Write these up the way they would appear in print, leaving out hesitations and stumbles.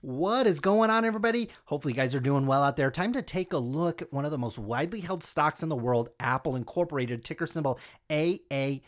What is going on, everybody? Hopefully you guys are doing well out there. Time to take a look at one of the most widely held stocks in the world, Apple Incorporated, ticker symbol AAPL.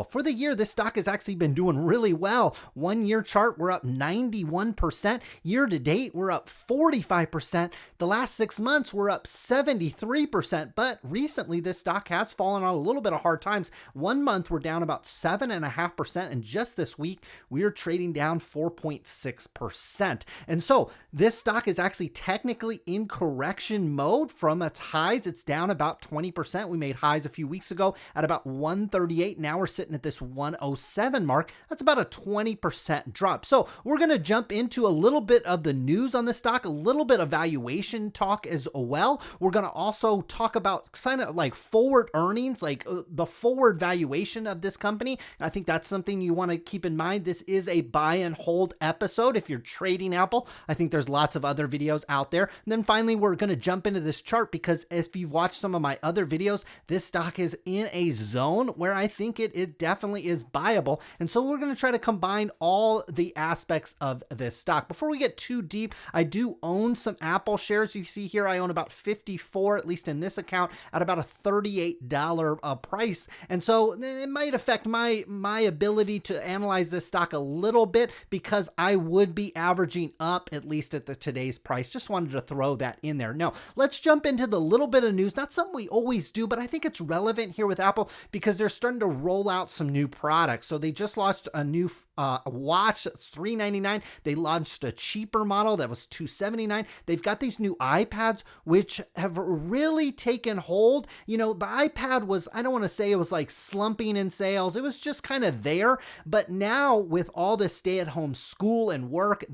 For the year, this stock has actually been doing really well. 1 year chart, we're up 91%. Year to date, we're up 45%. The last 6 months, we're up 73%. But recently, this stock has fallen on a little bit of hard times. 1 month, we're down about 7.5%. And just this week, we are trading down 4.6%. And so this stock is actually technically in correction mode from its highs. It's down about 20%. We made highs a few weeks ago at about 138. Now we're sitting at this 107 mark. That's about a 20% drop. So we're going to jump into a little bit of the news on this stock, a little bit of valuation talk as well. We're going to also talk about kind of like forward earnings, like the forward valuation of this company. I think that's something you want to keep in mind. This is a buy and hold episode. If you're trading Apple, I think there's lots of other videos out there. And then finally, we're going to jump into this chart because if you've watched some of my other videos, this stock is in a zone where I think it definitely is buyable. And so we're going to try to combine all the aspects of this stock. Before we get too deep, I do own some Apple shares. You see here, I own about 54, at least in this account, at about a $38 price. And so it might affect my ability to analyze this stock a little bit because I would be averaging up at least at today's price. Just wanted to throw that in there. Now, let's jump into the little bit of news. Not something we always do, but I think it's relevant here with Apple because they're starting to roll out some new products. So they just launched a new watch that's $399. They launched a cheaper model that was $279. They've got these new iPads, which have really taken hold. You know, the iPad was, I don't want to say it was like slumping in sales. It was just kind of there. But now with all this stay-at-home school and work,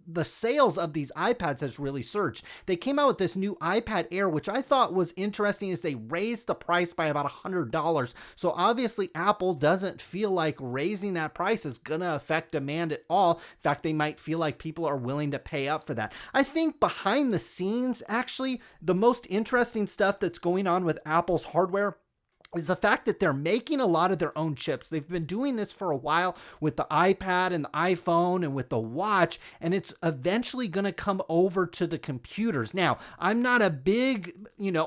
the sales of these iPads has really surged. They came out with this new iPad Air, which I thought was interesting is they raised the price by about $100. So obviously Apple doesn't feel like raising that price is going to affect demand at all. In fact, they might feel like people are willing to pay up for that. I think behind the scenes, actually, the most interesting stuff that's going on with Apple's hardware is the fact that they're making a lot of their own chips. They've been doing this for a while with the iPad and the iPhone and with the watch, and it's eventually going to come over to the computers. Now, I'm not a big,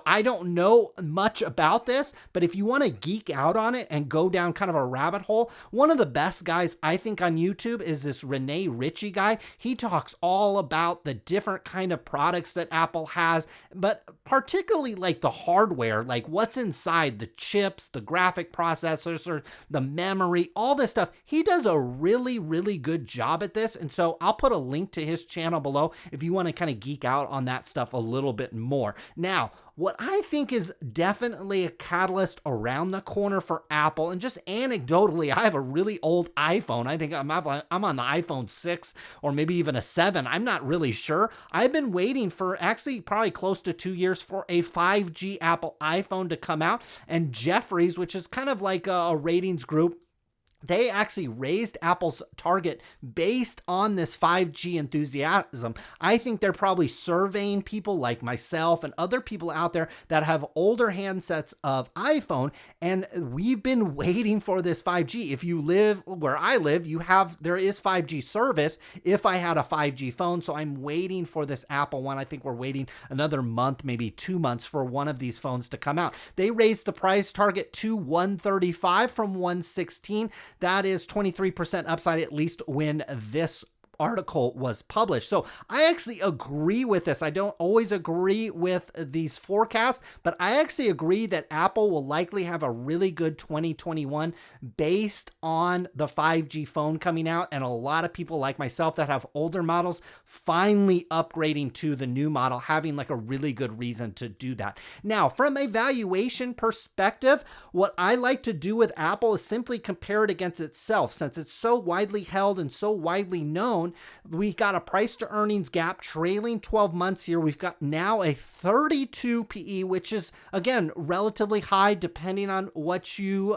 I don't know much about this, but if you want to geek out on it and go down kind of a rabbit hole, one of the best guys I think on YouTube is this Rene Ritchie guy. He talks all about the different kind of products that Apple has, but particularly like the hardware, like what's inside the chips, the graphic processors, or the memory, all this stuff. He does a really, really good job at this. And so I'll put a link to his channel below if you want to kind of geek out on that stuff a little bit more. Now, what I think is definitely a catalyst around the corner for Apple, and just anecdotally, I have a really old iPhone. I think I'm on the iPhone 6 or maybe even a 7. I'm not really sure. I've been waiting for actually probably close to 2 years for a 5G Apple iPhone to come out. And Jefferies, which is kind of like a ratings group, they actually raised Apple's target based on this 5G enthusiasm. I think they're probably surveying people like myself and other people out there that have older handsets of iPhone, and we've been waiting for this 5G. If you live where I live, there is 5G service if I had a 5G phone, so I'm waiting for this Apple one. I think we're waiting another month, maybe 2 months for one of these phones to come out. They raised the price target to $135 from $116. That is 23% upside, at least when this article was published. So I actually agree with this. I don't always agree with these forecasts, but I actually agree that Apple will likely have a really good 2021 based on the 5G phone coming out, and a lot of people like myself that have older models finally upgrading to the new model, having like a really good reason to do that. Now, from a valuation perspective, what I like to do with Apple is simply compare it against itself. Since it's so widely held and so widely known, we got a price to earnings gap trailing 12 months here. We've got now a 32 PE, which is again relatively high depending on what you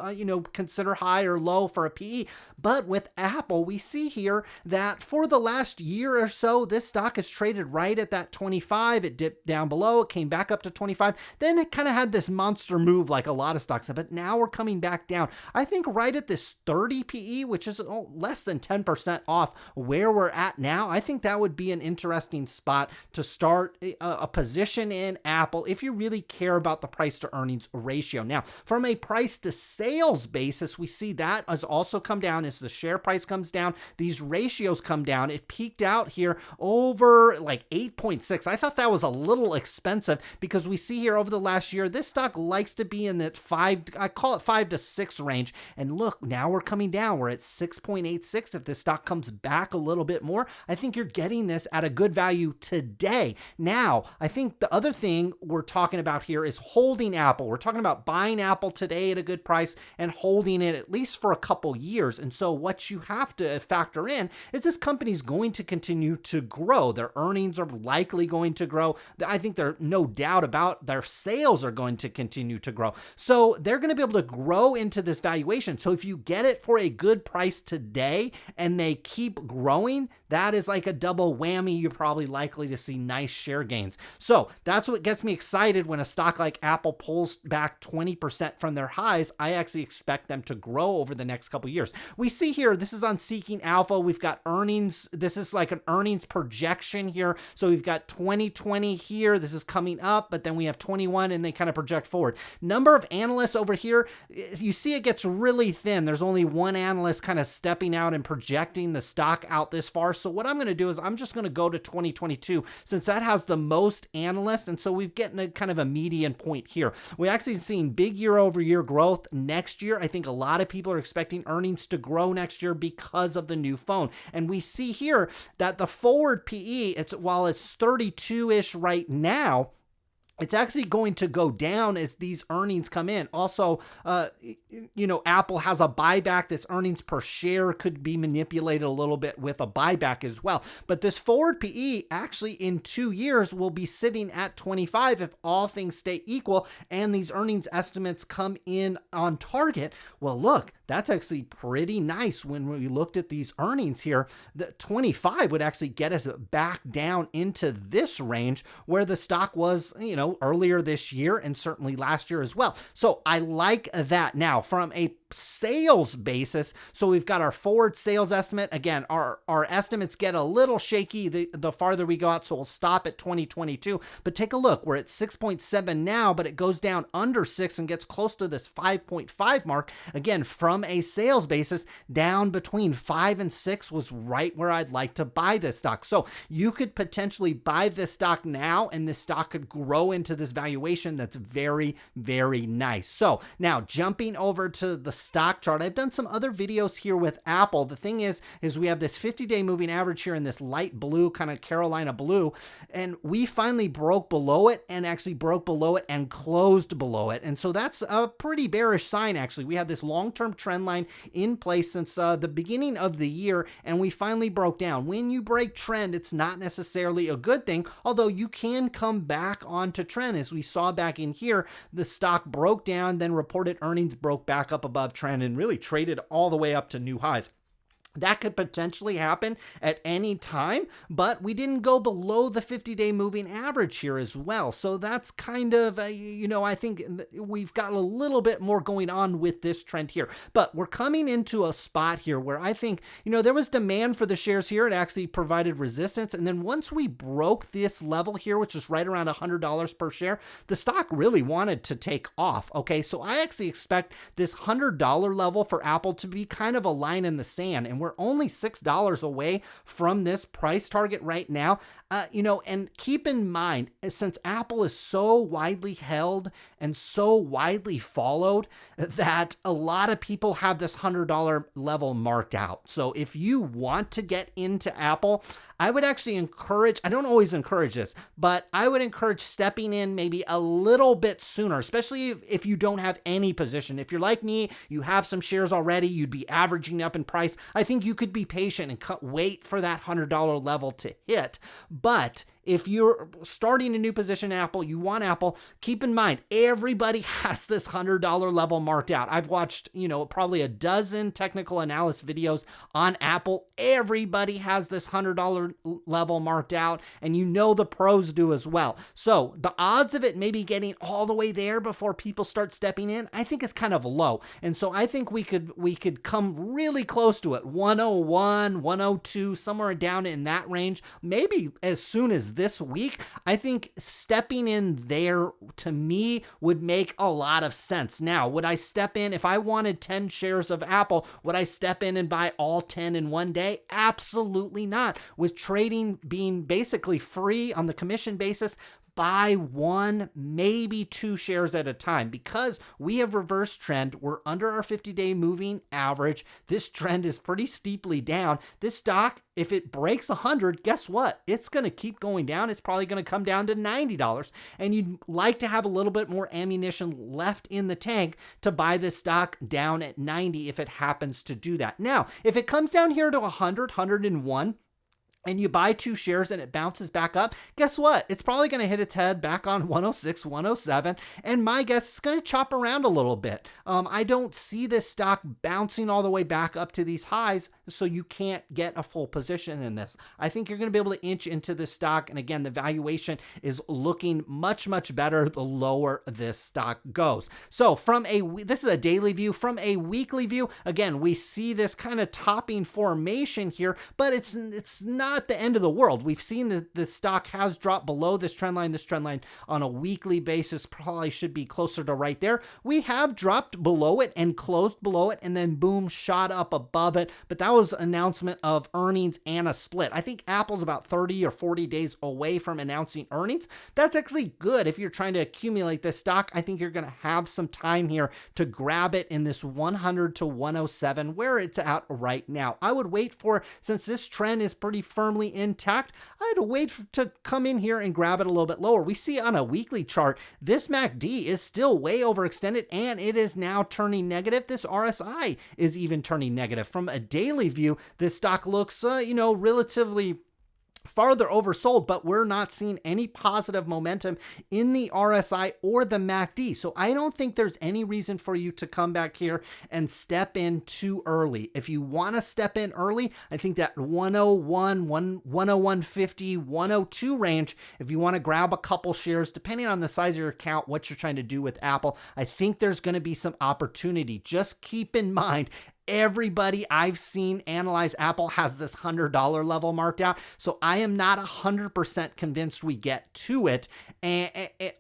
consider high or low for a PE. But with Apple, we see here that for the last year or so, this stock has traded right at that 25. It dipped down below, it came back up to 25. Then it kind of had this monster move like a lot of stocks have, but now we're coming back down. I think right at this 30 PE, which is less than 10% off where we're at now, I think that would be an interesting spot to start a position in Apple if you really care about the price to earnings ratio. Now, from a price to sales basis, we see that has also come down as the share price comes down. These ratios come down. It peaked out here over like 8.6. I thought that was a little expensive because we see here over the last year, this stock likes to be in that 5, I call it 5 to 6 range. And look, now we're coming down. We're at 6.86. If this stock comes back a little bit more, I think you're getting this at a good value today. Now, I think the other thing we're talking about here is holding Apple. We're talking about buying Apple today at a good price and holding it at least for a couple years. And so what you have to factor in is this company's going to continue to grow. Their earnings are likely going to grow. I think there's no doubt about their sales are going to continue to grow. So they're going to be able to grow into this valuation. So if you get it for a good price today and they keep growing, that is like a double whammy. You're probably likely to see nice share gains. So that's what gets me excited when a stock like Apple pulls back 20% from their highs. I actually expect them to grow over the next couple years. We see here, this is on Seeking Alpha. We've got earnings. This is like an earnings projection here. So we've got 2020 here. This is coming up, but then we have 21 and they kind of project forward. Number of analysts over here, you see it gets really thin. There's only one analyst kind of stepping out and projecting the stock out this far. So what I'm going to do is I'm just going to go to 2022 since that has the most analysts. And so we've gotten a kind of a median point here. We actually seen big year over year growth next year. I think a lot of people are expecting earnings to grow next year because of the new phone. And we see here that the forward PE, while it's 32-ish right now, it's actually going to go down as these earnings come in. Also, Apple has a buyback. This earnings per share could be manipulated a little bit with a buyback as well. But this forward PE actually in 2 years will be sitting at 25 if all things stay equal and these earnings estimates come in on target. Well, look, that's actually pretty nice when we looked at these earnings here. The 25 would actually get us back down into this range where the stock was, earlier this year and certainly last year as well. So I like that. Now, from a sales basis, so we've got our forward sales estimate. Again, our estimates get a little shaky the farther we go out, so we'll stop at 2022. But take a look. We're at 6.7 now, but it goes down under 6 and gets close to this 5.5 mark. Again, from a sales basis, down between 5 and 6 was right where I'd like to buy this stock. So you could potentially buy this stock now, and this stock could grow into this valuation that's very, very nice. So now jumping over to the stock chart, I've done some other videos here with Apple. The thing is we have this 50-day moving average here in this light blue, kind of Carolina blue, and we finally broke below it and actually broke below it and closed below it. And so that's a pretty bearish sign, actually. We had this long-term trend line in place since the beginning of the year, and we finally broke down. When you break trend, it's not necessarily a good thing, although you can come back onto trend. As we saw back in here, the stock broke down, then reported earnings, broke back up above trend, and really traded all the way up to new highs. That could potentially happen at any time, but we didn't go below the 50-day moving average here as well. So that's kind of, I think we've got a little bit more going on with this trend here. But we're coming into a spot here where I think, there was demand for the shares here. It actually provided resistance. And then once we broke this level here, which is right around $100 per share, the stock really wanted to take off. Okay, so I actually expect this $100 level for Apple to be kind of a line in the sand. And we're only $6 away from this price target right now. And keep in mind, since Apple is so widely held and so widely followed, that a lot of people have this $100 level marked out. So if you want to get into Apple, I would actually encourage, I don't always encourage this, but I would encourage stepping in maybe a little bit sooner, especially if you don't have any position. If you're like me, you have some shares already, you'd be averaging up in price. I think you could be patient and wait for that $100 level to hit. But if you're starting a new position in Apple, you want Apple, keep in mind, everybody has this $100 level marked out. I've watched, probably a dozen technical analysis videos on Apple. Everybody has this $100 level marked out, and the pros do as well. So the odds of it maybe getting all the way there before people start stepping in, I think is kind of low. And so I think we could come really close to it. 101, 102, somewhere down in that range, maybe as soon as this week. I think stepping in there, to me, would make a lot of sense. Now, would I step in if I wanted 10 shares of Apple? Would I step in and buy all 10 in one day? Absolutely not. With trading being basically free on the commission basis, buy one, maybe two shares at a time, because we have reverse trend. We're under our 50-day moving average. This trend is pretty steeply down. This stock, if it breaks 100, guess what? It's going to keep going down. It's probably going to come down to $90. And you'd like to have a little bit more ammunition left in the tank to buy this stock down at 90 if it happens to do that. Now, if it comes down here to 100, 101, and you buy two shares and it bounces back up, guess what? It's probably going to hit its head back on 106, 107. And my guess is going to chop around a little bit. I don't see this stock bouncing all the way back up to these highs, so you can't get a full position in this. I think you're going to be able to inch into this stock. And again, the valuation is looking much, much better the lower this stock goes. So this is a daily view. From a weekly view, again, we see this kind of topping formation here, but it's not the end of the world. We've seen that the stock has dropped below this trend line. This trend line on a weekly basis probably should be closer to right there. We have dropped below it and closed below it, and then boom, shot up above it. But that was an announcement of earnings and a split. I think Apple's about 30 or 40 days away from announcing earnings. That's actually good if you're trying to accumulate this stock. I think you're going to have some time here to grab it in this 100 to 107 where it's at right now. I would wait since this trend is pretty firmly intact, I had to wait to come in here and grab it a little bit lower. We see on a weekly chart, this MACD is still way overextended, and it is now turning negative. This RSI is even turning negative. From a daily view, this stock looks, relatively farther oversold, but we're not seeing any positive momentum in the RSI or the MACD. So I don't think there's any reason for you to come back here and step in too early. If you want to step in early, I think that 101, 101.50, 102 range, if you want to grab a couple shares, depending on the size of your account, what you're trying to do with Apple, I think there's going to be some opportunity. Just keep in mind, everybody I've seen analyze Apple has this $100 level marked out. So I am not 100% convinced we get to it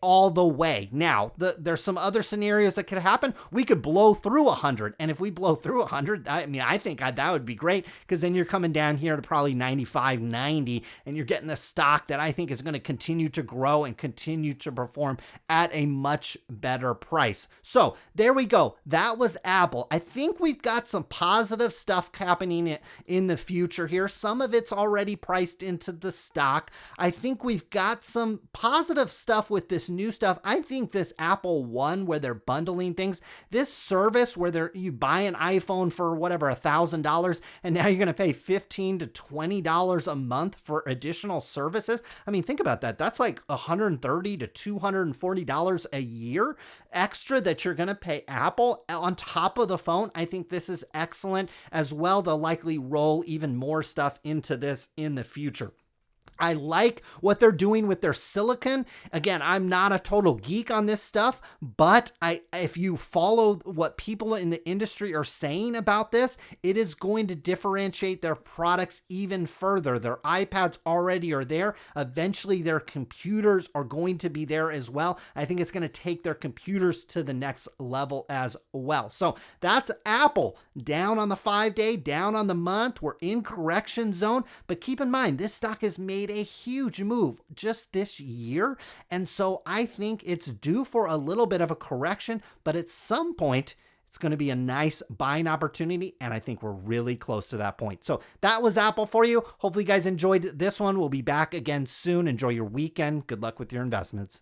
all the way. Now, there's some other scenarios that could happen. We could blow through 100. And if we blow through 100, I think that would be great, because then you're coming down here to probably 95, 90, and you're getting a stock that I think is going to continue to grow and continue to perform at a much better price. So there we go. That was Apple. I think we've got some positive stuff happening in the future here. Some of it's already priced into the stock. I think we've got some positive stuff with this new stuff. I think this Apple One, where they're bundling things, this service where you buy an iPhone for whatever, $1,000, and now you're going to pay $15 to $20 a month for additional services. I mean, think about that. That's like $130 to $240 a year extra that you're going to pay Apple on top of the phone. I think this is excellent as well. They'll likely roll even more stuff into this in the future. I like what they're doing with their silicon. Again, I'm not a total geek on this stuff, but if you follow what people in the industry are saying about this, it is going to differentiate their products even further. Their iPads already are there. Eventually, their computers are going to be there as well. I think it's going to take their computers to the next level as well. So that's Apple. Down on the 5-day, down on the month. We're in correction zone, but keep in mind, this stock has made a huge move just this year. And so I think it's due for a little bit of a correction, but at some point, it's going to be a nice buying opportunity, and I think we're really close to that point. So that was Apple for you. Hopefully you guys enjoyed this one. We'll be back again soon. Enjoy your weekend. Good luck with your investments.